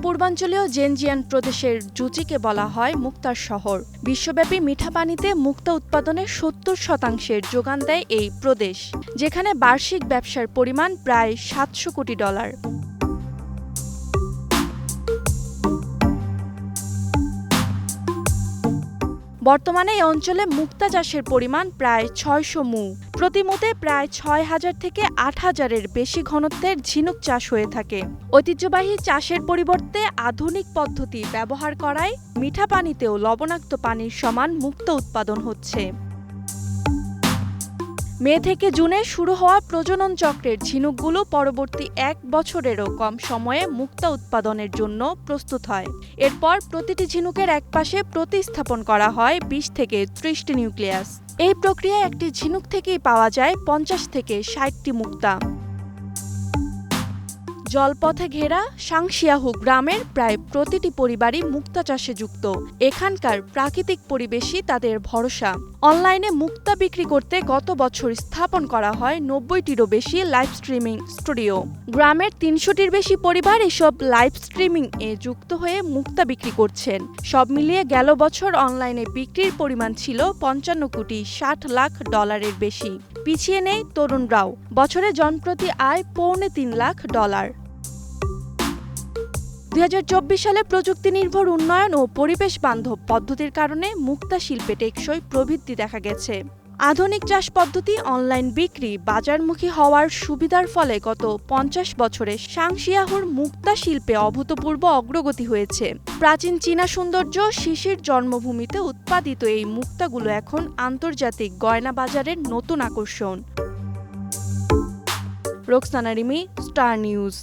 পূর্বাঞ্চলীয় জেনজিয়ান প্রদেশের জুচিকে বলা হয় মুক্তার শহর। বিশ্বব্যাপী মিঠা পানিতে মুক্তা উৎপাদনের ৭০% যোগান দেয় এই প্রদেশ, যেখানে বার্ষিক ব্যবসার পরিমাণ প্রায় $700 কোটি। বর্তমানে এই অঞ্চলে মুক্তা চাষের পরিমাণ প্রায় ৬০০ মু। প্রতি মুতে প্রায় ৬,০০০ থেকে ৮,০০০-এর বেশি ঘনত্বের ঝিনুক চাষ হয়ে থাকে। ঐতিহ্যবাহী চাষের পরিবর্তে আধুনিক পদ্ধতি ব্যবহার করায় মিঠা পানিতেও লবণাক্ত পানির সমান মুক্তা উৎপাদন হচ্ছে। মে থেকে জুনে শুরু হওয়া প্রজনন চক্রের ঝিনুকগুলো পরবর্তী ১ বছরেরও কম সময়ে মুক্তা উৎপাদনের জন্য প্রস্তুত হয়। এরপর প্রতিটি ঝিনুকের একপাশে প্রতিস্থাপন করা হয় ২০ থেকে ৩০টি নিউক্লিয়াস। এই প্রক্রিয়ায় একটি ঝিনুক থেকেই পাওয়া যায় ৫০ থেকে ৬০টি মুক্তা। জলপথে ঘেরা সাংশিয়াহু গ্রামের প্রায় প্রতিটি পরিবারই মুক্তা চাষে যুক্ত। এখানকার প্রাকৃতিক পরিবেশই তাদের ভরসা। অনলাইনে মুক্তা বিক্রি করতে গত বছর স্থাপন করা হয় ৯০টিরও বেশি লাইভ স্ট্রিমিং স্টুডিও। গ্রামের ৩০০টির বেশি পরিবার এসব লাইভ স্ট্রিমিং এ যুক্ত হয়ে মুক্তা বিক্রি করছেন। সব মিলিয়ে গেল বছর অনলাইনে বিক্রির পরিমাণ ছিল $৫৫,৬০,০০,০০০-এর বেশি। পিছিয়ে নেই তরুণরাও। বছরে জনপ্রতি আয় $৩.৫ লাখ। ২০২৪ সালে প্রযুক্তি নির্ভর উন্নয়ন ও পরিবেশ বান্ধব পদ্ধতির কারণে মুক্তা শিল্পে টেকসই প্রবৃদ্ধি দেখা গেছে। আধুনিক চাষ পদ্ধতি, অনলাইন বিক্রি, বাজারমুখী হওয়ার সুবিধার ফলে গত ৫০ বছরে সাংশিয়াহুর মুক্তা শিল্পে অভূতপূর্ব অগ্রগতি হয়েছে। প্রাচীন চীনা সৌন্দর্য, শিশির জন্মভূমিতে উৎপাদিত এই মুক্তাগুলো এখন আন্তর্জাতিক গয়না বাজারের নতুন আকর্ষণ। Roksana Rimi, star news.